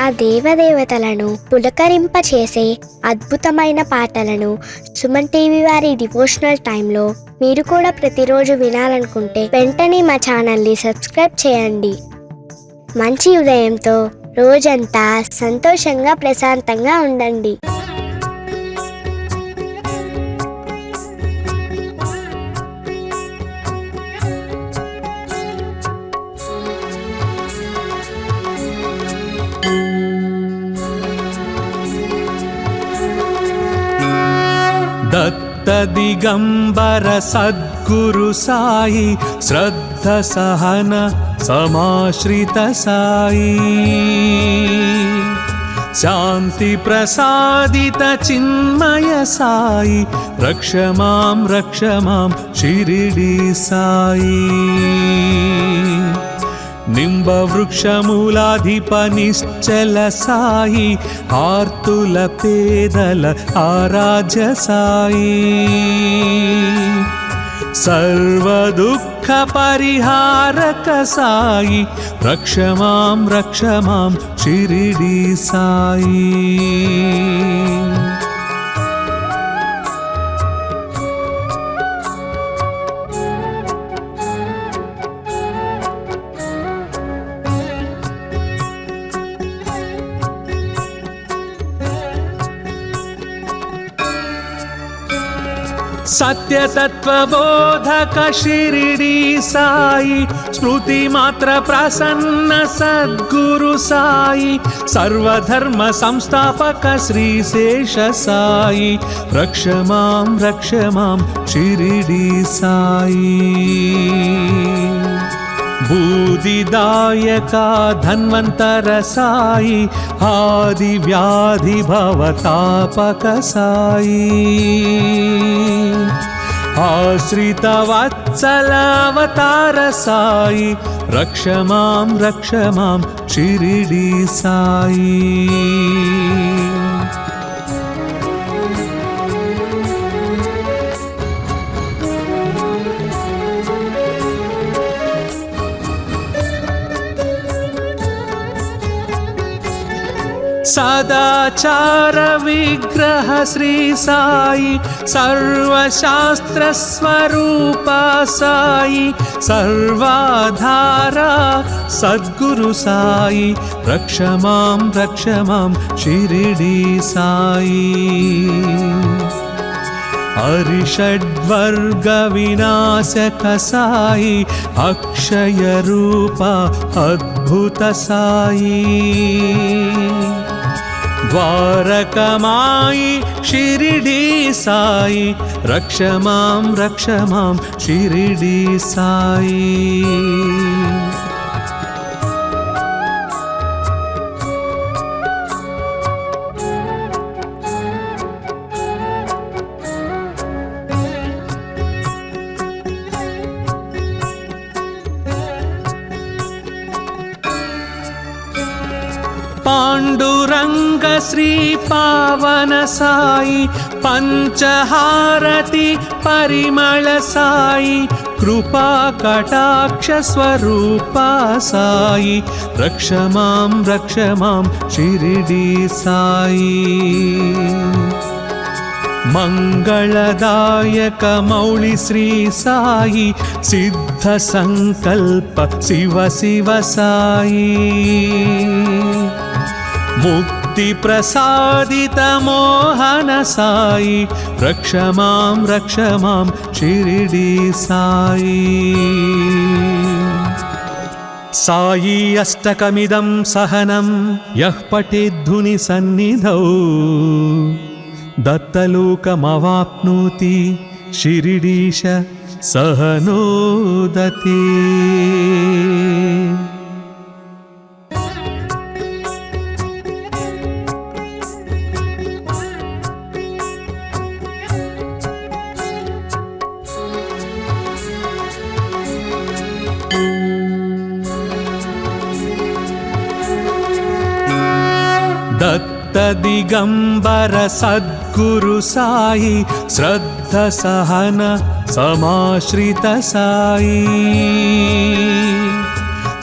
ఆ దేవదేవతలను పులకరింపచేసే అద్భుతమైన పాటలను సుమన్ టీవీ వారి డివోషనల్ టైంలో మీరు కూడా ప్రతిరోజు వినాలనుకుంటే వెంటనే మా ఛానల్ని సబ్స్క్రైబ్ చేయండి. మంచి ఉదయంతో రోజంతా సంతోషంగా ప్రశాంతంగా ఉండండి. दत्त दिगंबर सद्गुरु साई श्रद्ध सहन समाश्रित साई शांति प्रसादित चिन्मय साई रक्ष मां शिरिडी साई निंब वृक्षमूलाधिप निश्चल साई आर्तुल पेदल आराध्य साई सर्व दुःख परिहारक साई रक्ष मां शिरिडी साई सत्य तत्व बोधक शिरिडी साई स्मृति मात्र प्रसन्न सद्गुरु साई सर्वधर्म संस्थापक श्री शेष साई रक्ष मां शिरिडी साई बूदिदायका धन्वंतर साई आदि व्याधि भवतापक साई आश्रित वत्सल अवतार साई रक्ष मां शिरिडी साई सदाचार विग्रह श्री साई सर्वशास्त्र स्वरूप साई सर्वाधारा सद्गुरु साई रक्ष मां शिरिडी साई अरिषड्वर्ग विनाशक साई अक्षय रूप अद्भुत साई द्वारकमाई शिरिडी साई रक्ष मां शिरिडी साई पांडुरंग श्री पावन साई पंचहारति परिमल साई कृपा कटाक्ष स्वरूप साई रक्ष मां शिरिडी साई मंगलदायक मौली श्री साई सिद्ध संकल्प शिव साई मुक्ति प्रसादित मोहन साई रक्ष मां शिरिडी साई साई अष्टकमिदं सहनं यः पठेद्धुनि सन्निधौ दत्तलोकमवाप्नोति शिरिडीश सहनोदते दत्त दिगंबर सद्गुरु साई श्रद्ध सहन समाश्रित साई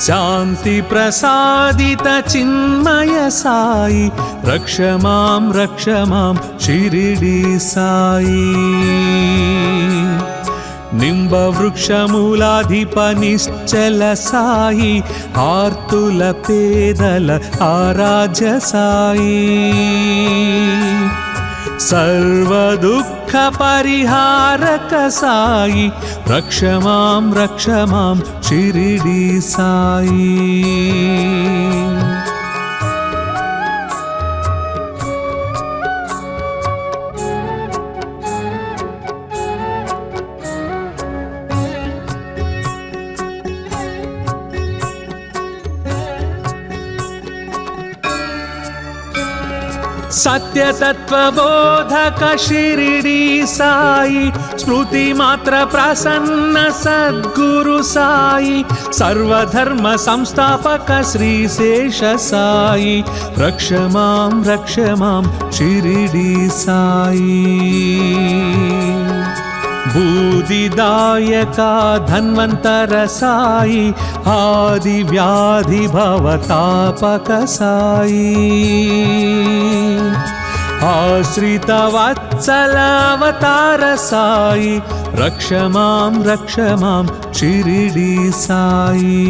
శాంతి ప్రసాదిత చిన్మయ సాయి రక్ష మాం షిరిడి సాయి. నింబ వృక్షమూలాధిప నిశ్చల సాయి ఆర్తుల పేదల ఆరాధ్య సాయి. సర్వ దుఃఖ పరిహారక సాయి రక్ష మాం షిరిడి సాయి. సత్యతత్వబోధక షిరిడి సాయి స్మృతి మాత్ర ప్రసన్న సద్గురు సాయి సర్వధర్మ సంస్థాపక శ్రీశేష సాయి రక్ష మాం షిరిడి సాయి. బూదిదాయక ధన్వంతర సాయి ఆది వ్యాధి భవతాపక సాయి. ఆశ్రిత వత్సల అవతార సాయి రక్ష మాం షిరిడి సాయి.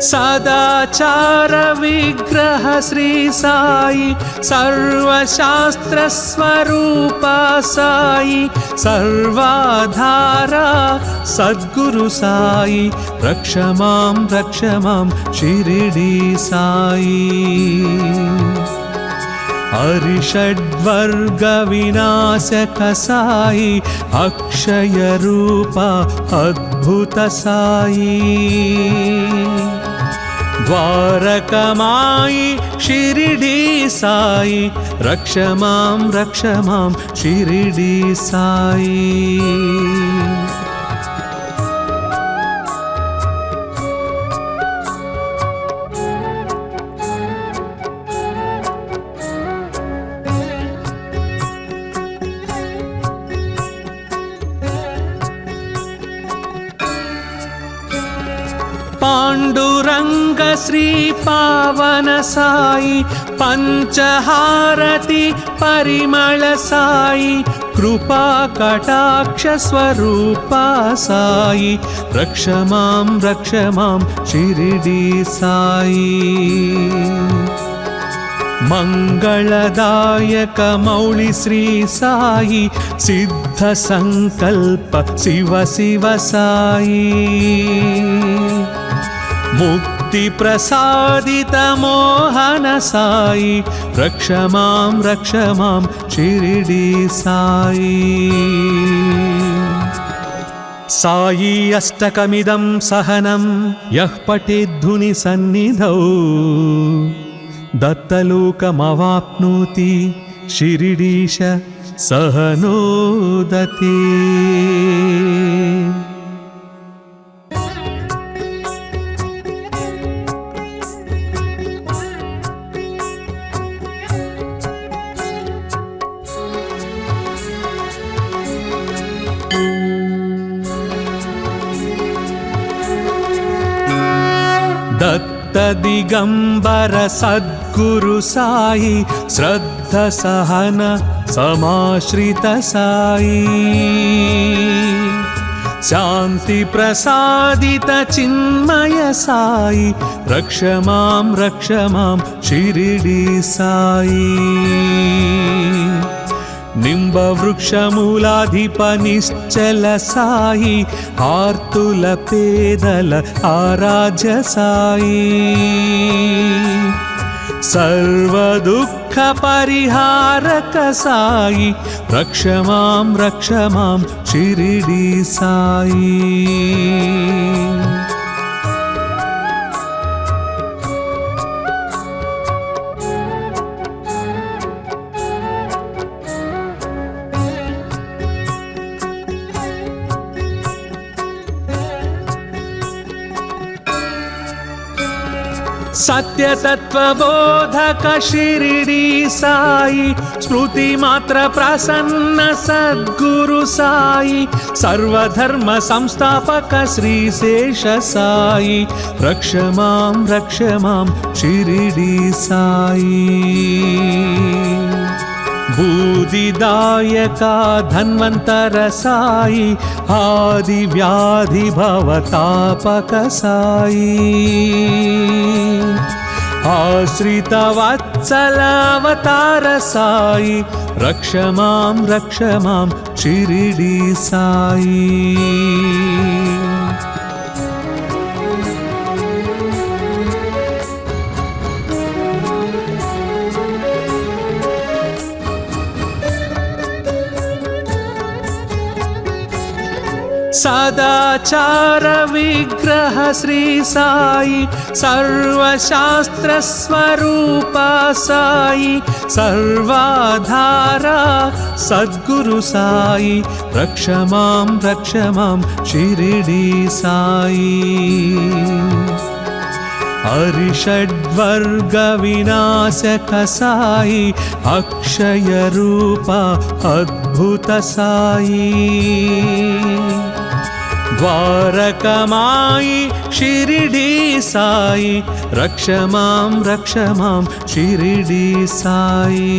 సదాచార విగ్రహ శ్రీ సాయి సర్వశాస్త్ర స్వరూప సాయి సర్వాధార సద్గురు సాయి రక్ష మాం షిరిడి సాయి. అరిషడ్వర్గ వినాశక సాయి అక్షయ రూప అద్భుత సాయి. ద్వారకమాయి షిరిడి సాయి రక్ష మాం షిరిడి సాయి. పాండురంగ శ్రీ పావన సాయి పంచహారతి పరిమళ సాయి కృపా కటాక్ష స్వరూప సాయి రక్ష మాం షిరిడి సాయి. మంగళదాయక మౌళి శ్రీ సాయి సిద్ధ సంకల్ప శివ సాయి. ముక్తి ప్రసాదిత మోహన సాయి రక్ష మాం షిరిడి సాయి. సాయి అష్టకమిదం సహనం యః పఠేద్ధుని సన్నిధౌ దత్తలోకమవాప్నోతి షిరిడీశ సహనోదతే. దత్త దిగంబర సద్గురు సాయి శ్రద్ధ సహన సమాశ్రిత సాయి. శాంతి ప్రసాదిత చిన్మయ సాయి రక్ష మాం షిరిడి సాయి. నింబ వృక్షమూలాధిప నిశ్చల సాయి ఆర్తుల పేదల ఆరాధ్య సాయి. సర్వ దుఃఖ పరిహారక సాయి రక్ష మాం షిరిడి సాయి. सत्यतत्त्वबोधक शिरिडी साई स्मृति मात्र प्रसन्न सद्गुरु साई सर्वधर्म संस्थापक श्री शेष साई रक्ष मां शिरिडी साई बूदिदायका धन्वंतर साई आदि व्याधि भवतापक साई आश्रित वत्सल अवतार साई रक्ष मां शिरिडी साई सदाचार विग्रह श्री साई सर्वशास्त्र स्वरूप साई सर्वाधारा सद्गुरु साई रक्ष मां शिरिडी साई अरिषड्वर्ग विनाशक साई अक्षय रूप अद्भुत साई द्वारकमाई शिरिडी साई रक्ष मां शिरिडी साई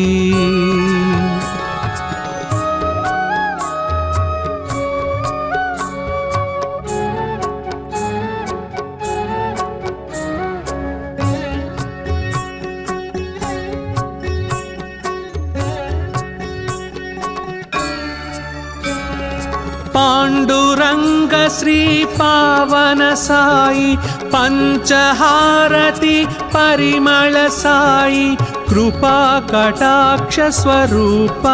पांडुरंग श्री पावन साई पंचहारति परिमल साई कृपा कटाक्ष स्वरूप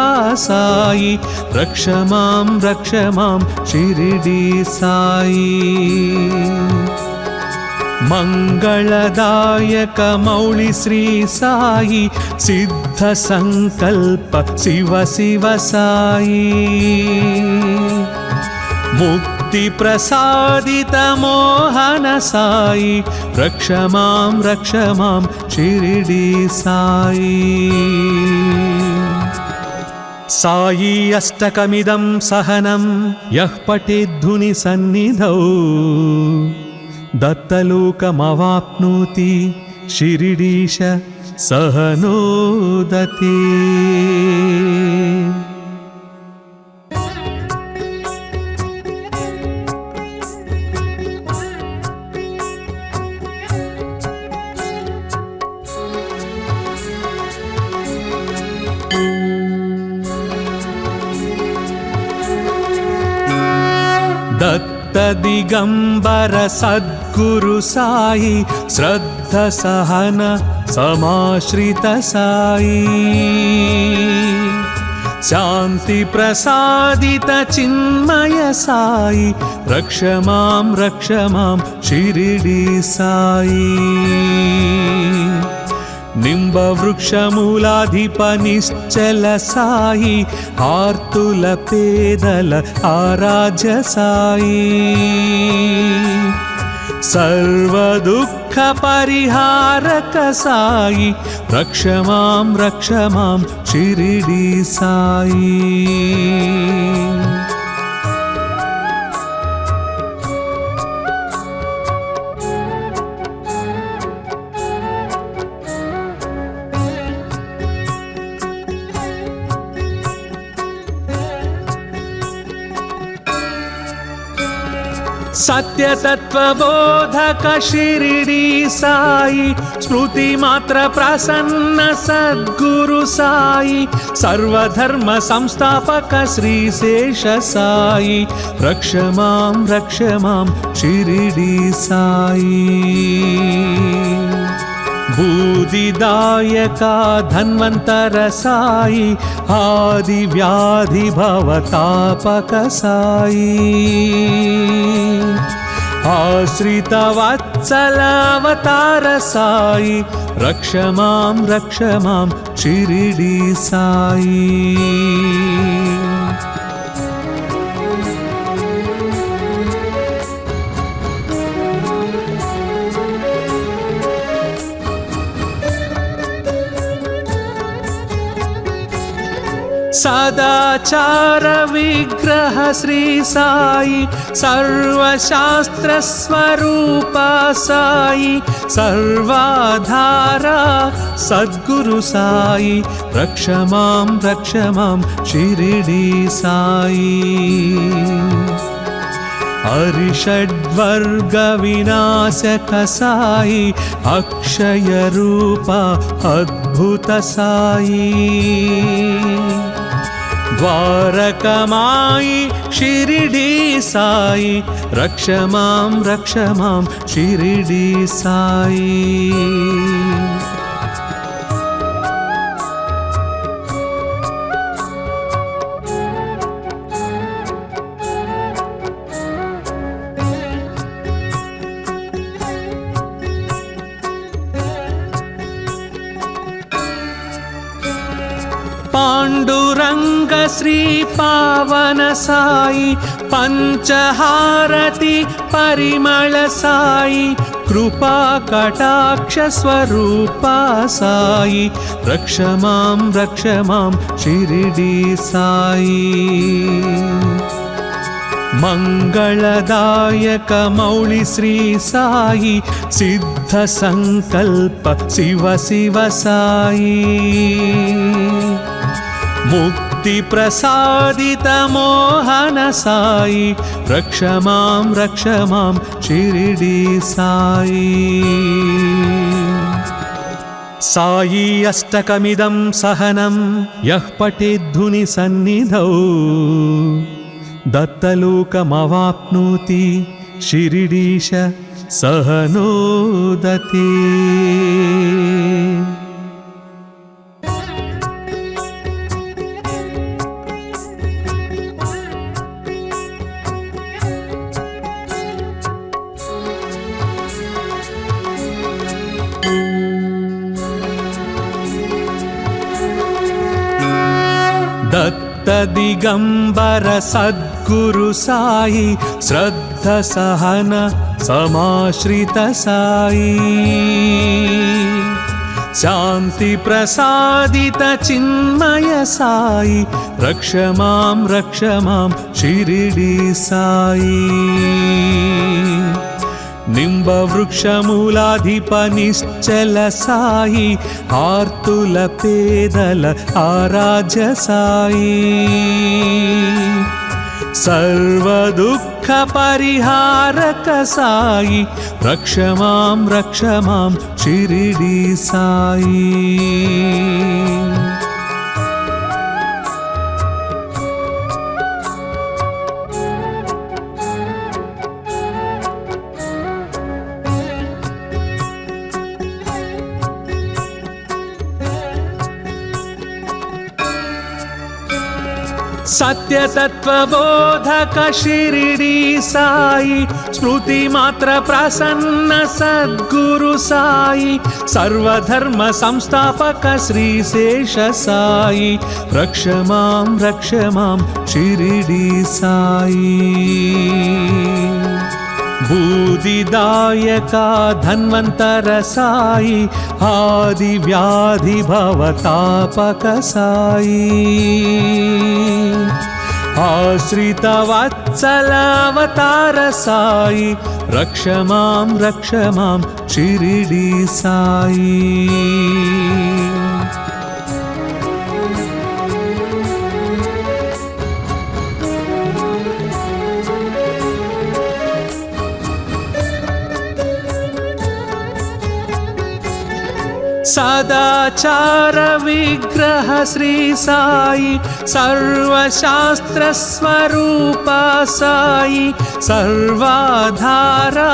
साई रक्ष मां शिरिडी साई मंगलदायक मौली श्री साई सिद्ध संकल्प शिव साई मुक्ति प्रसादित मोहन साई रक्ष मां शिरिडी साई साई अष्टकमिदं सहनं यः पठेद्धुनि सन्निधौ दत्तलोकमवाप्नोति शिरिडीश सहनोदते दत्त दिगंबर सद्गुरु साई श्रद्ध सहन समाश्रित साई शांति प्रसादित चिन्मय साई रक्ष मां शिरिडी साई निंब वृक्षमूलाधिप निश्चल साई आर्तुल पेदल आराध्य साई सर्व दुःख परिहारक साई रक्ष मां शिरिडी साई सत्यतत्त्वबोधक शिरिडी साई स्मृति मात्र प्रसन्न सद्गुरु साई सर्वधर्म संस्थापक श्री शेष साई रक्ष मां शिरिडी साई बूदिदायका धन्वंतर साई आदि व्याधि भवतापक साई आश्रित वत्सल अवतार साई रक्ष मां शिरिडी साई सदाचार विग्रह श्री साई सर्वशास्त्र स्वरूप साई सर्वाधारा सद्गुरु साई रक्ष मां शिरिडी साई अरिषड्वर्ग विनाशक साई अक्षय रूप अद्भुत साई द्वारकमाई शिरिडी साई रक्ष मां शिरिडी साई पांडुरंग श्री पावन साई पंचहारति परिमल साई कृपा कटाक्ष स्वरूप साई रक्ष मां शिरिडी साई मंगलदायक मौली श्री साई सिद्ध संकल्प शिव शिव साई मुक्ति प्रसादित मोहन साई रक्ष मां शिरिडी साई साई अष्टकमिदं सहनं यः पठेद्धुनि सन्निधौ दत्तलोकमवाप्नोति शिरिडीश सहनोदते दत्त दिगंबर सद्गुरु साई श्रद्ध सहन समाश्रित साई शांति प्रसादित चिन्मय साई रक्ष मां शिरिडी साई निंब वृक्ष मूलाधिप निश्चल साई आर्तुल पेदल आराध्य साई सर्व दुख परिहारक साई रक्ष मां शिरिडी साई सत्य तत्व बोधक शिरिडी साई स्मृति मात्र प्रसन्न सद्गुरु साई सर्वधर्म संस्थापक श्री शेष साई रक्ष मां शिरिडी साई बूदिदायका धन्वंतर साई आदि व्याधि भवतापक साई आश्रित वत्सल अवतार साई रक्ष मां शिरिडी साई सदाचार विग्रह श्री साई सर्वशास्त्र स्वरूप साई सर्वाधारा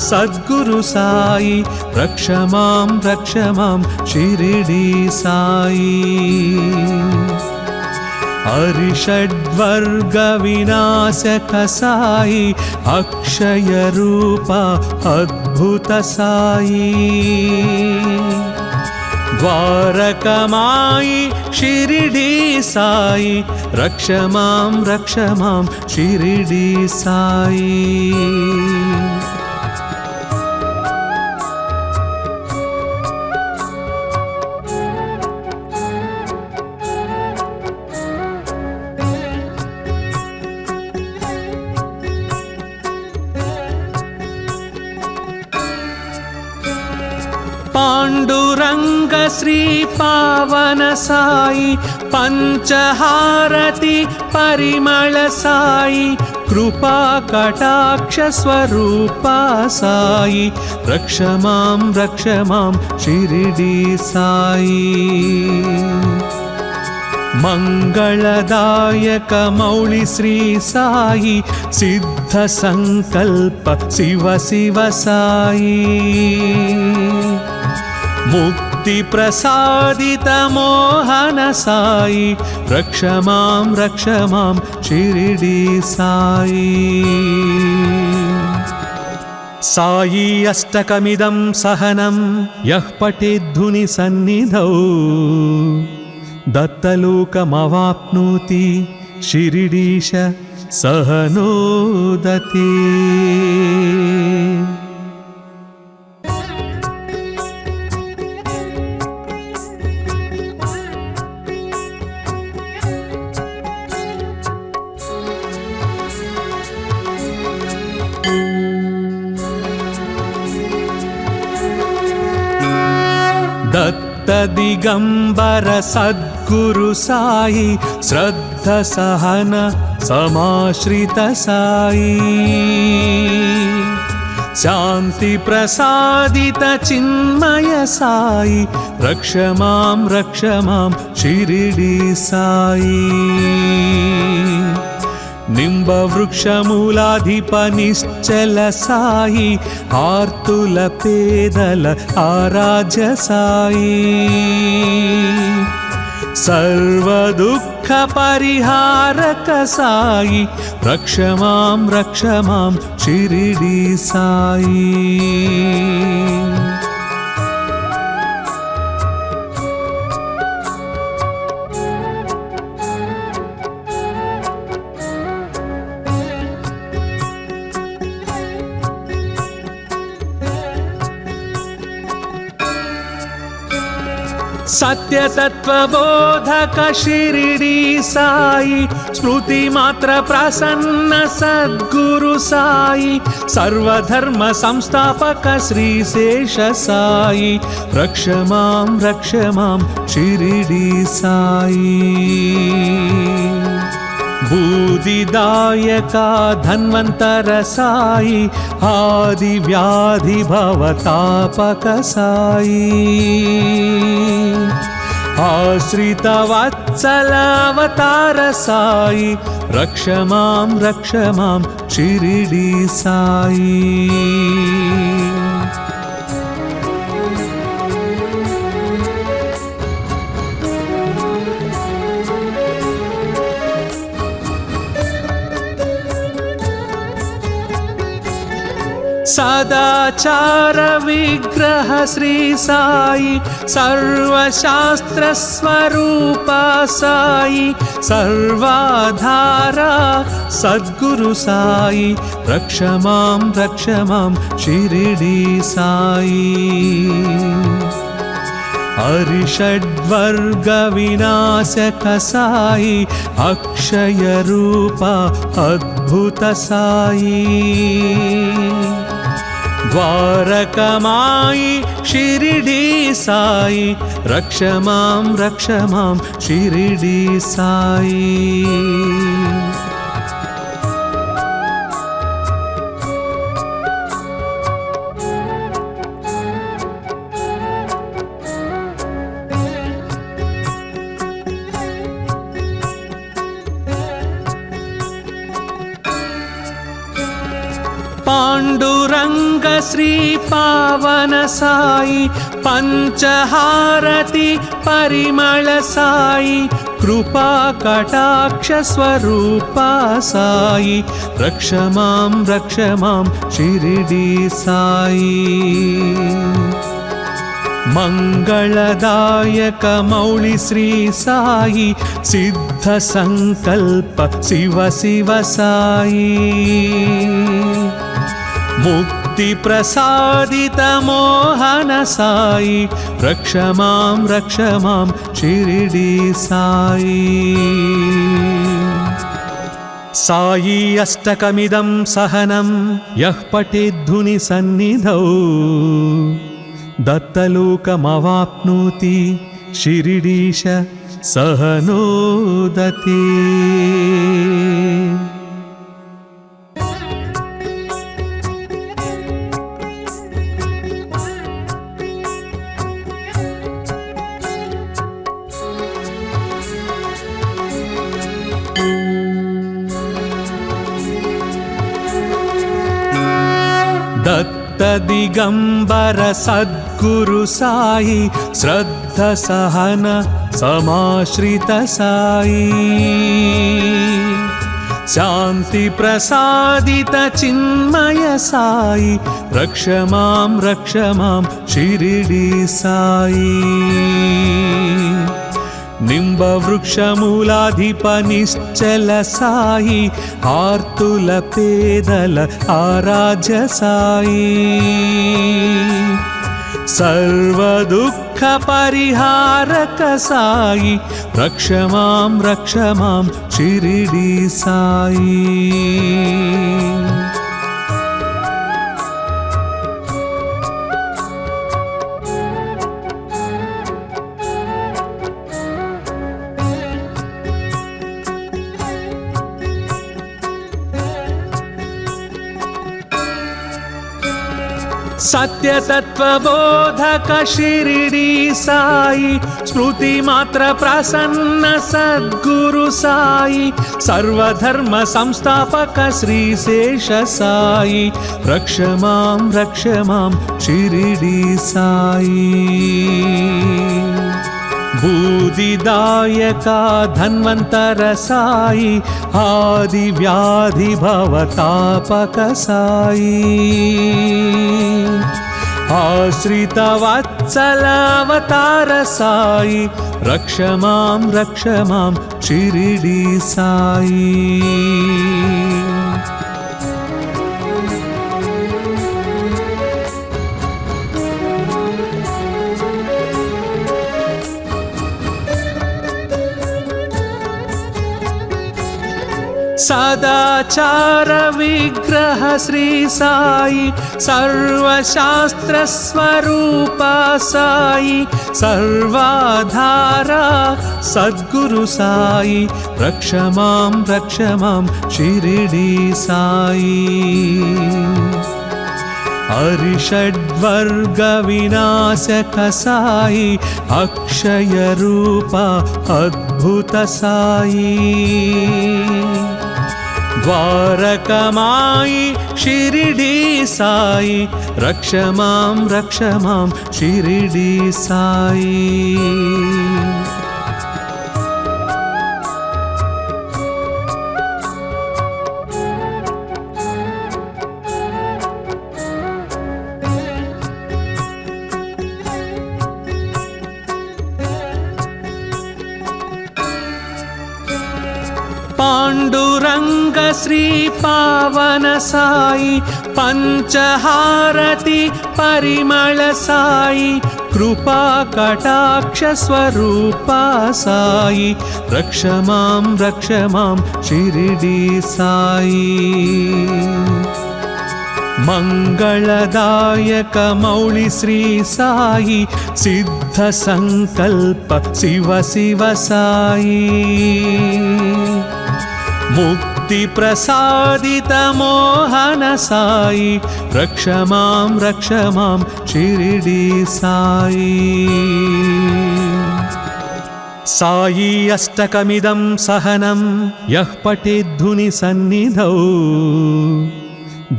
सद्गुरु साई रक्ष मां शिरिडी साई अरिषड्वर्ग विनाशक साई अक्षय रूप अद्भुत साई द्वारकमाई शिरिडी साई रक्ष मां शिरिडी साई శ్రీ పావన సాయి పంచహారతి పరిమళ సాయి కృపా కటాక్ష స్వరూప సాయి రక్ష మాం షిరిడి సాయి మంగళదాయక మౌళి శ్రీ సాయి సిద్ధ సంకల్ప శివ శివ సాయి ముక్తి ప్రసాదిత మోహన సాయి రక్ష మాం షిరిడి సాయి సాయి అష్టకమిదం సహనం యః పఠేద్ధుని సన్నిధౌ దత్తలోకమవాప్నోతి శిరిడీశ సహనోదతే దిగంబర సద్గురు సాయి శ్రద్ధ సహన సమాశ్రిత సాయి శాంతి ప్రసాదిత చిన్మయ సాయి రక్ష మాం షిరిడి సాయి నింబ వృక్షమూలాధిప నిశ్చల సాయి ఆర్తుల పేదల ఆరాధ్య సాయి సర్వ దుఃఖ పరిహారక సాయి రక్ష మాం షిరిడి సాయి సత్యతత్వబోధక షిరిడి సాయి స్మృతి మాత్ర ప్రసన్న సద్గురు సాయి సర్వధర్మ సంస్థాపక శ్రీశేష సాయి రక్ష మాం షిరిడి సాయి బూదిదాయక ధన్వంతర సాయి ఆది వ్యాధి భవతాపక సాయి ఆశ్రిత వత్సల అవతార సాయి రక్ష మాం షిరిడి సాయి సదాచార విగ్రహ శ్రీ సాయి సర్వశాస్త్ర స్వరూప సాయి సర్వాధార సద్గురు సాయి రక్ష మాం షిరిడి సాయి అరిషడ్వర్గ వినాశక సాయి అక్షయ రూప అద్భుత సాయి ద్వారకమాయి షిరిడి సాయి రక్ష మాం షిరిడి సాయి పాండురంగ శ్రీ పావన సాయి పంచహారతి పరిమళ సాయి కృపా కటాక్ష స్వరూప సాయి రక్ష మాం షిరిడి సాయి మంగళదాయక మౌళి శ్రీ సాయి సిద్ధ సంకల్ప శివ శివ సాయి ముక్తి ప్రసాదిత మోహన సాయి రక్ష మాం షిరిడి సాయి సాయి అష్టకమిదం సహనం యః పఠేద్ధుని సన్నిధౌ दत्तलोकमवाप्नोति शिरिडीश सह नोदते। दत्त दिगंबर सद्गुरु साई श्रद्ध सहन समाश्रित साई शांति प्रसादित चिन्मय साई रक्ष मां शिरिडी साई निंबवृक्षमूलाधिप निश्चल साई आर्तुल पेदल आराध्य साई सर्वदुःख परिहारक साई रक्ष मां शिरिडी साई। सत्य तत्व बोधक शिरिडी साई स्मृति मात्र प्रसन्न सद्गुरु साई सर्वधर्म संस्थापक श्री शेष साई रक्ष मां शिरिडी साई। बूदिदायका धन्वंतर साई आदि व्याधि भवतापक साई आश्रित वत्सल अवतार साई रक्ष मां शिरिडी साई। सदाचार विग्रह श्री साई सर्वशास्त्र स्वरूप साई सर्वाधारा सद्गुरु साई रक्ष मां शिरिडी साई। अरिषड्वर्ग विनाशक साई अक्षय रूप अद्भुत साई द्वारकमाई शिरिडी साई रक्ष मां शिरिडी साई। पांडुरंग श्री पावन साई पंचहारति परिमल साई कृपा कटाक्ष स्वरूप साई रक्ष मां शिरिडी साई। मंगलदायक मौळि श्री साई सिद्ध संकल्प शिव साई मुक्ति प्रसादित मोहन साई रक्ष मां शिरिडी साई। साई अष्टकमिदं सहनं यः पठेद्धुनि सन्निधौ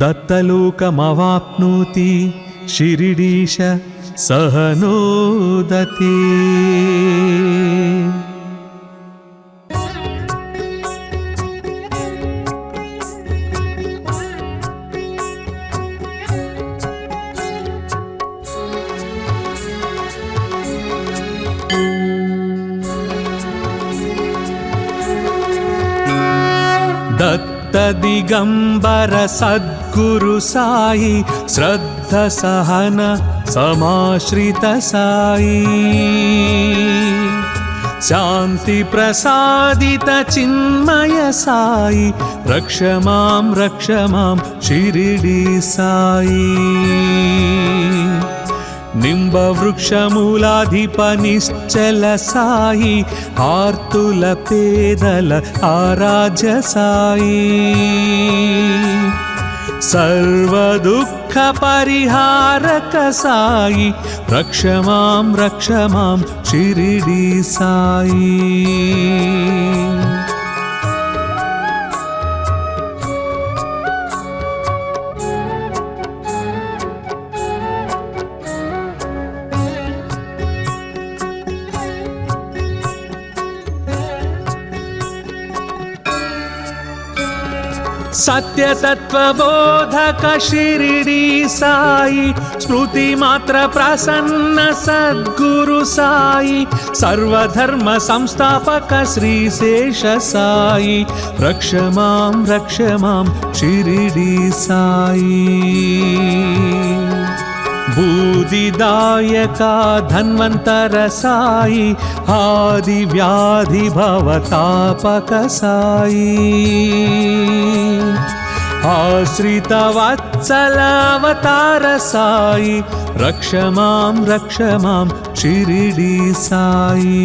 दत्तलोकमवाप्नोति शिरिडीश सह नोदते। दत्त दिगंबर सद्गुरु साई श्रद्ध सहन समाश्रित साई शांति प्रसादित चिन्मय साई रक्ष मां शिरिडी साई। నింబవృక్షమూలాధిప నిశ్చల సాయి ఆర్తుల పేదల ఆరాధ్య సాయి సర్వదుఃఖ పరిహారక సాయి రక్ష మాం షిరిడి సాయి సత్యతత్వబోధక షిరిడి సాయి స్మృతి మాత్ర ప్రసన్న సద్గురు సాయి సర్వధర్మ సంస్థాపక శ్రీశేష సాయి రక్ష మాం షిరిడి సాయి బూదిదాయక ధన్వంతర సాయి ఆది వ్యాధి భవతాపక సాయి ఆశ్రిత వత్సల అవతార సాయి రక్ష మాం షిరిడి సాయి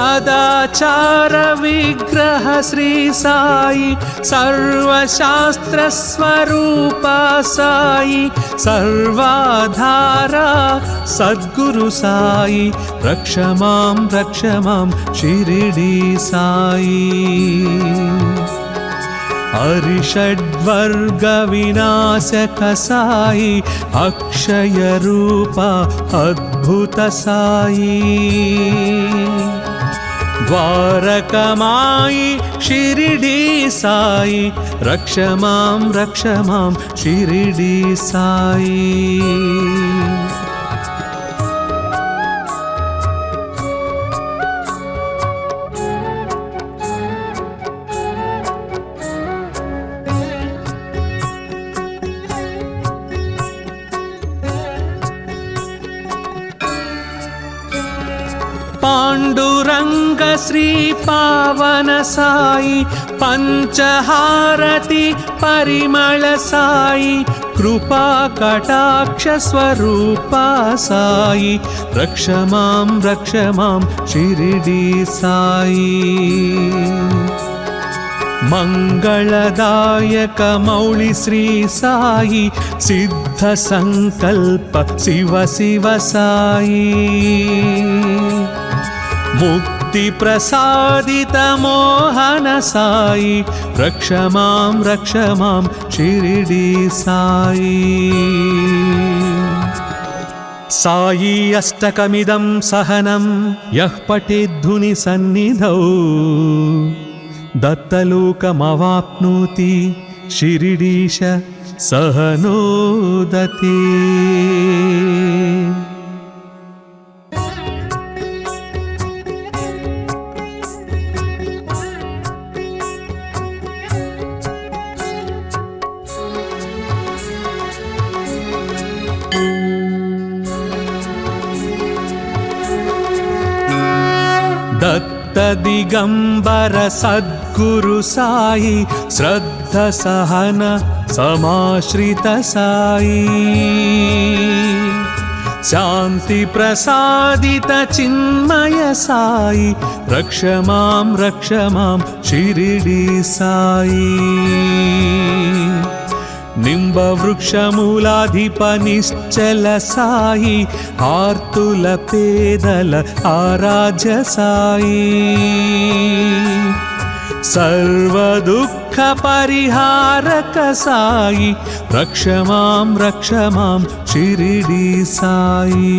సదాచార విగ్రహ శ్రీ సాయి సర్వశాస్త్ర స్వరూప సాయి సర్వాధార సద్గురు సాయి రక్ష మాం షిరిడి సాయి అరిషడ్వర్గ వినాశక సాయి అక్షయ రూప అద్భుత సాయి ద్వారకమాయి షిరిడి సాయి రక్ష మాం షిరిడి సాయి పాండురంగ శ్రీ పావన సాయి పంచహారతి పరిమళ సాయి కృపా కటాక్ష స్వరూప సాయి రక్ష మాం షిరిడి సాయి మంగళదాయక మౌళి శ్రీ సాయి సిద్ధ సంకల్ప శివ సాయి ముక్తి ప్రసాదిత మోహన సాయి రక్ష మాం షిరిడి సాయి సాయి అష్టకమిదం సహనం యః పఠేద్ధుని సన్నిధౌ దత్తలోకమవాప్నోతి షిరిడీశ సహనోదతే దత్త దిగంబర సద్గురు సాయి శ్రద్ధ సహన సమాశ్రిత సాయి శాంతి ప్రసాదిత చిన్మయ సాయి రక్ష మాం షిరిడి సాయి నింబవృక్షమూలాధిప నిశ్చల సాయి ఆర్తుల పేదల ఆరాధ్య సాయి సర్వదుఃఖ పరిహారక సాయి రక్ష మాం షిరిడి సాయి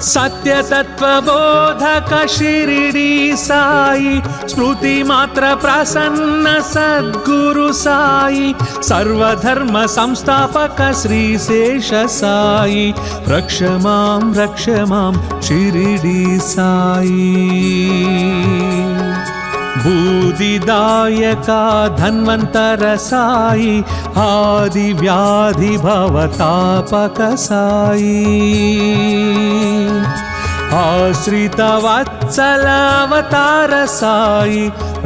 सत्यतत्त्वबोधक शिरिडी साई स्मृति मात्र प्रसन्न सद्गुरु साई सर्वधर्म संस्थापक श्री शेष साई रक्ष मां शिरिडी साई बूदिदायका धन्वंतर साई आदि व्याधि भवतापक साई आश्रित वत्सल अवतार साई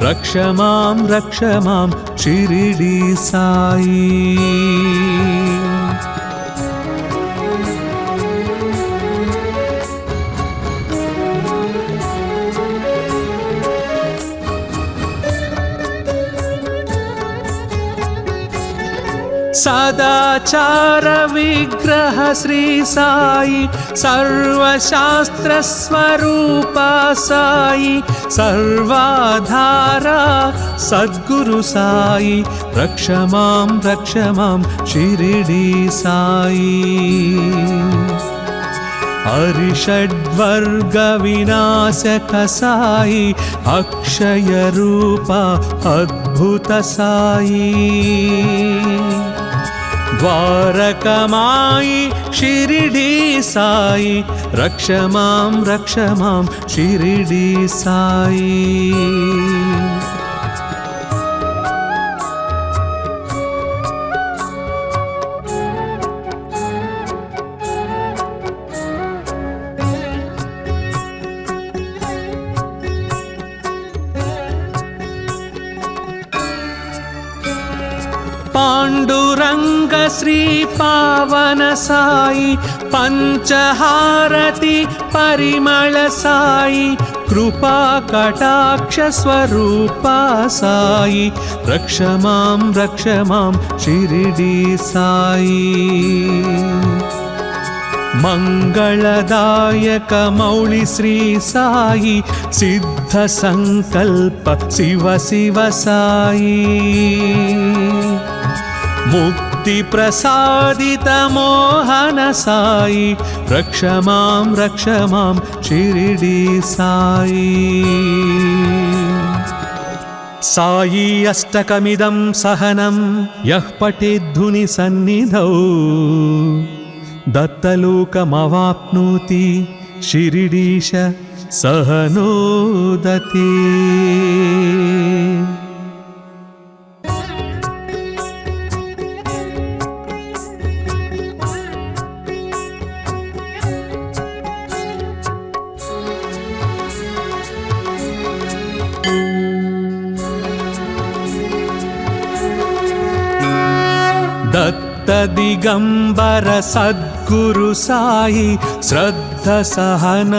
रक्ष मां शिरिडी साई सदाचार विग्रह श्री साई सर्वशास्त्र स्वरूप साई सर्वाधारा सद्गुरु साई रक्ष मां शिरिडी साई अरिषड्वर्ग विनाशक साई अक्षय रूप अद्भुत साई द्वारकमाई शिरिडी साई रक्ष मां शिरिडी साई पांडुरंग श्री पावन साई पंचहारति परिमल साई कृपा कटाक्ष स्वरूप साई रक्ष मां शिरिडी साई मंगलदायक मौली श्री साई सिद्ध संकल्प शिव साई मुक्ति प्रसादित मोहन साई रक्ष मां शिरिडी साई साई अष्टकमिदं सहनं यः पठेद्धुनि सन्निधौ दत्तलोकमवाप्नोति शिरिडीश सहनोदते दत्त दिगंबर सद्गुरु साई श्रद्ध सहन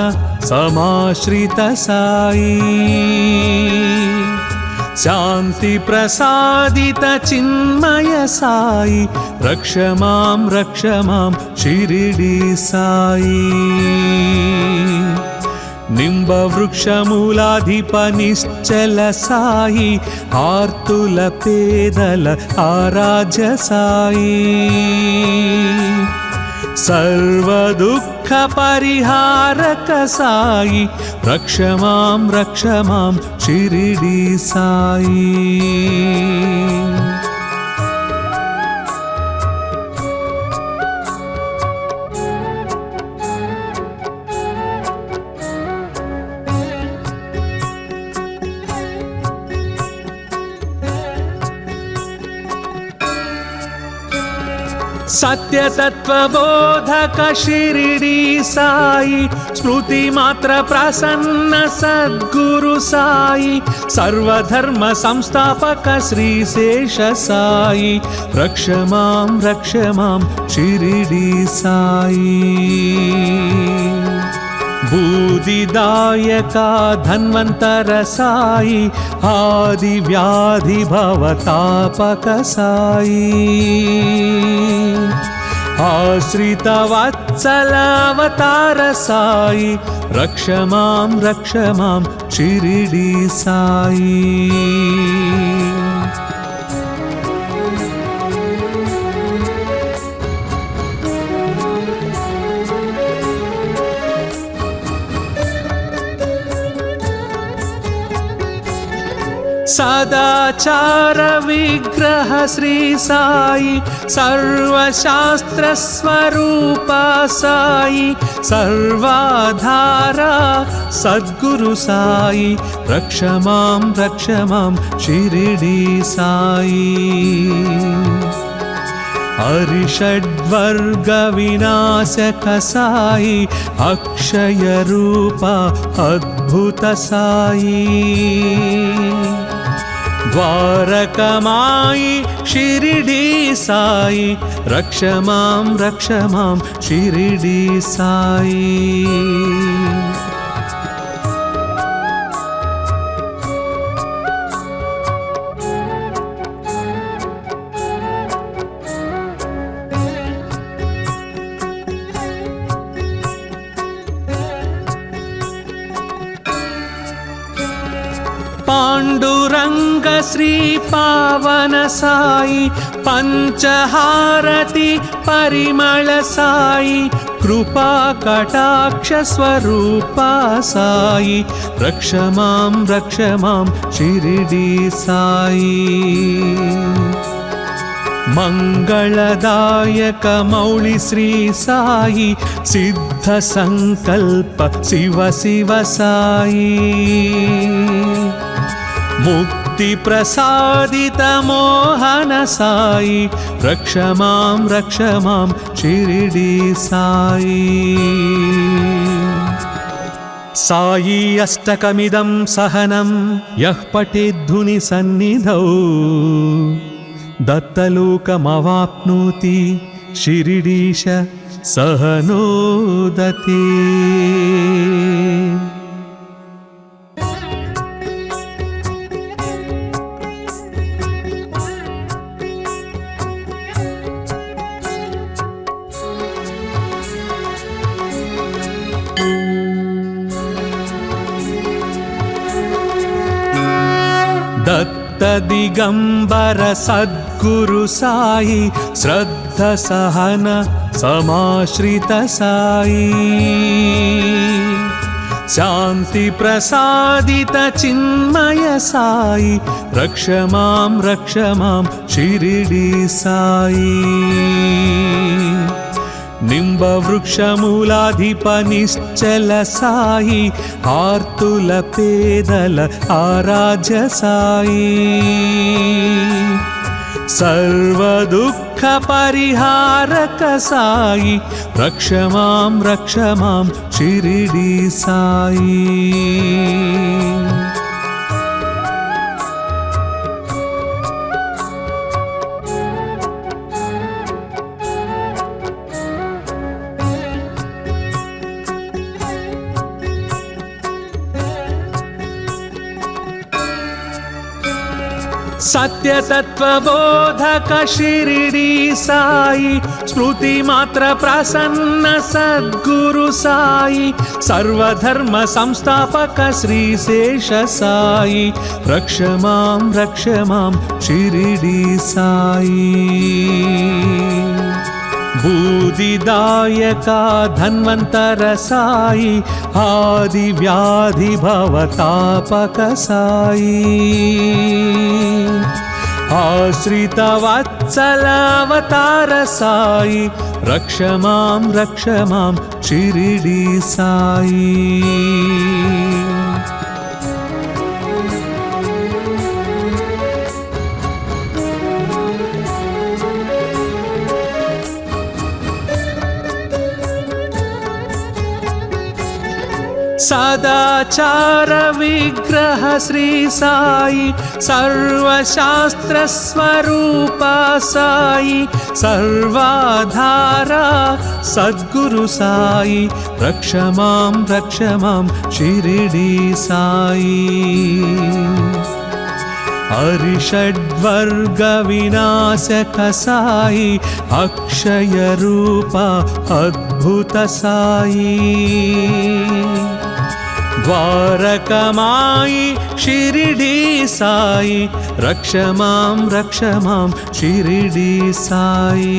समाश्रित साई शांति प्रसादित चिन्मय साई रक्ष मां शिरिडी साई निंब वृक्ष मूलाधिप निश्चल साई आर्तुल पेदल आराध्य साई सर्व दुख परिहारक साई रक्ष मां शिरिडी साई सत्यतत्त्वबोधक शिरिडी साई स्मृति मात्र प्रसन्न सद्गुरु साई सर्वधर्म संस्थापक श्री शेष साई रक्ष मां शिरिडी साई बूदिदायका धन्वंतर साई आदि व्याधि भवतापक साई आश्रित वत्सल अवतार साई रक्ष मां शिरिडी साई सदाचार विग्रह श्री साई सर्वशास्त्र स्वरूप साई सर्वाधारा सद्गुरु साई रक्ष मां शिरिडी साई अरिषड्वर्ग विनाशक साई अक्षय रूप अद्भुत साई द्वारकमाई शिरिडी साई रक्ष मां शिरिडी साई पांडुरंग श्री पावन साई पंचहारति परिमल साई कृपा कटाक्ष स्वरूप साई रक्ष मां शिरिडी साई मंगलदायक मौली श्री साई सिद्ध संकल्प शिव शिव साई मुक्ति प्रसादित मोहन साई रक्ष मां शिरिडी साई साई अष्टकमिदं सहनं यः पठेद्धुनि सन्निधौ दत्तलोकमवाप्नोति शिरिडीश सहनोदते दत्त दिगंबर सद्गुरु साई श्रद्ध सहन समाश्रित साई शांति प्रसादित चिन्मय साई रक्ष मां शिरिडी साई निंब वृक्ष मूलाधिप निश्चल साई आर्तुल पेदल आराध्य साई सर्व दुख परिहारक साई रक्ष मां शिरिडी साई सत्य तत्व बोधक शिरिडी साई स्मृति मात्र प्रसन्न सद्गुरु साई सर्वधर्म संस्थापक श्री शेष साई रक्ष मां शिरिडी साई बूदिदायका धन्वंतर साई आदि व्याधि भवतापक साई आश्रित वत्सल अवतार साई रक्ष मां शिरिडी साई सदाचार विग्रह श्री साई सर्वशास्त्र स्वरूप साई सर्वाधारा सद्गुरु साई रक्ष मां शिरिडी साई अरिषड्वर्ग विनाशक साई अक्षय रूप अद्भुत साई द्वारकमाई शिरिडी साई रक्ष मां शिरिडी साई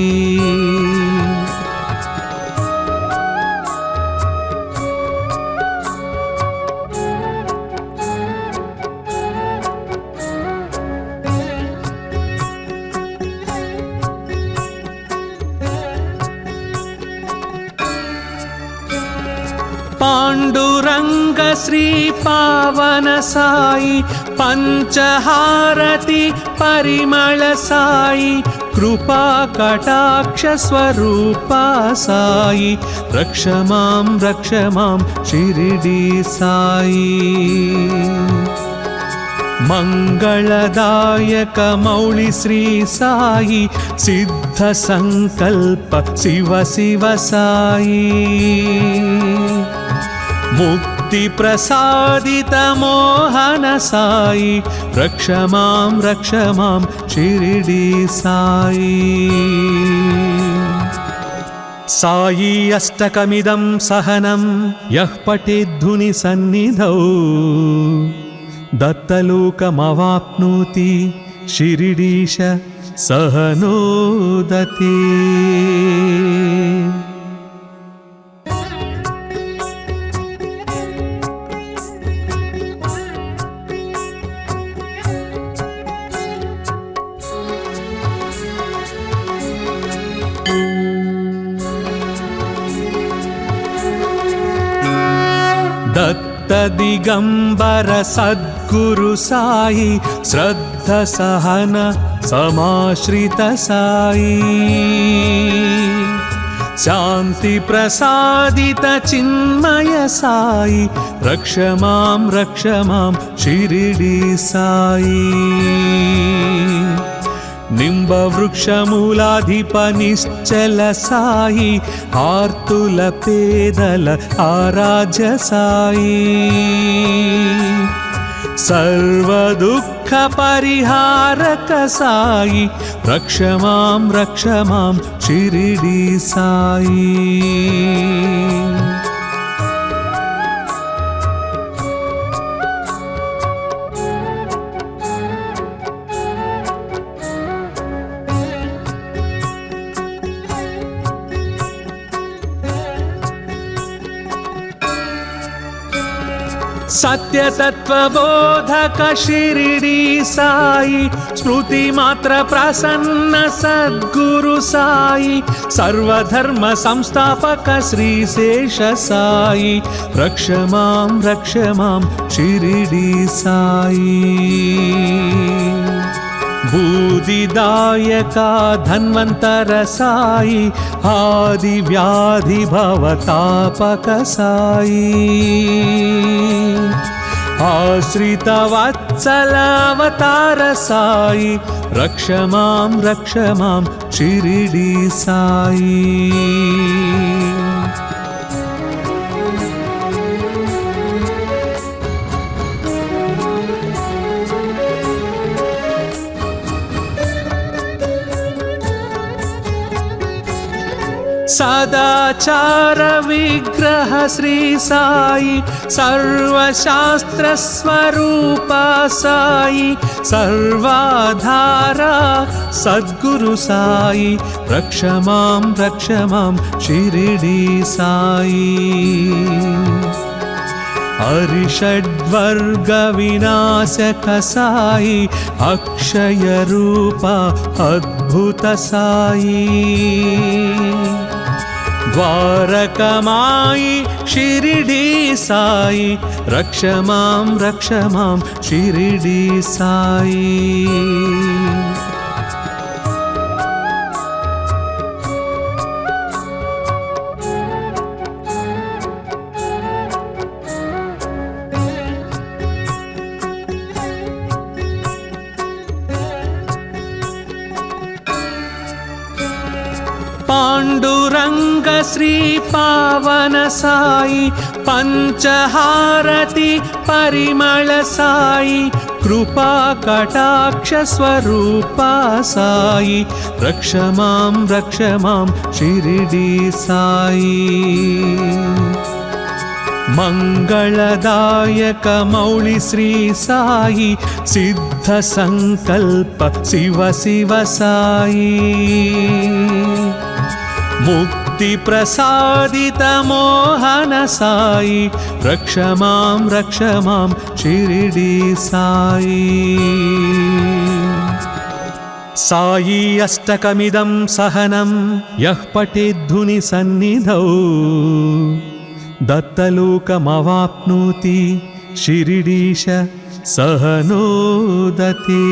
पाण्डुरङ्ग श्री पावन साई पञ्चहारति परिमळ साई कृपा कटाक्ष स्वरूपा साई रक्ष मां शिरिडी साई मंगलदायक मौळि श्री साई सिद्ध संकल्प शिव शिव साई मुक्ति प्रसादित मोहन साई रक्ष मां शिरिडी साई साई अष्टकमिदं सहनं यः पठेद्धुनि सन्निधौ दत्तलोकमवाप्नोति शिरिडीश सहनोदते। दत्त दिगंबर सद्गुरु साई श्रद्ध सहन समाश्रित साई शांति प्रसादित चिन्मय साई रक्ष मां शिरिडी साई निम्बवृक्षमूलाधिप निश्चल साई आर्तुल पेदल आराध्य साई सर्वदुःख परिहारक साई रक्ष मां शिरिडी साई सत्य तत्व बोधक शिरिडी साई स्मृति मात्र प्रसन्न सद्गुरु साई सर्वधर्म संस्थापक श्री शेष साई रक्ष मां शिरिडी साई बूदिदायका धन्वंतर साई आदि व्याधि भवतापक साई आश्रित वत्सल अवतार साई रक्ष मां शिरिडी साई सदाचार विग्रह श्री साई सर्वशास्त्र स्वरूप साई सर्वाधारा सद्गुरु साई रक्ष मां शिरिडी साई अरिषड्वर्ग विनाशक साई अक्षय रूप अद्भुत साई द्वारकमाई शिरिडी साई रक्ष मां शिरिडी साई पाण्डुरङ्ग श्री पावन साई पञ्चहारति परिमळ साई कृपा कटाक्ष स्वरूपा साई रक्ष मां शिरिडी साई मंगलदायक मौळि श्री साई सिद्ध संकल्प शिव शिव साई मुक्ति प्रसादित मोहन साई रक्ष मां शिरिडी साई साई अष्टकमिदं सहनं यः पठेद्धुनि सन्निधौ दत्तलोकमवाप्नोति शिरिडीश सहनोदते।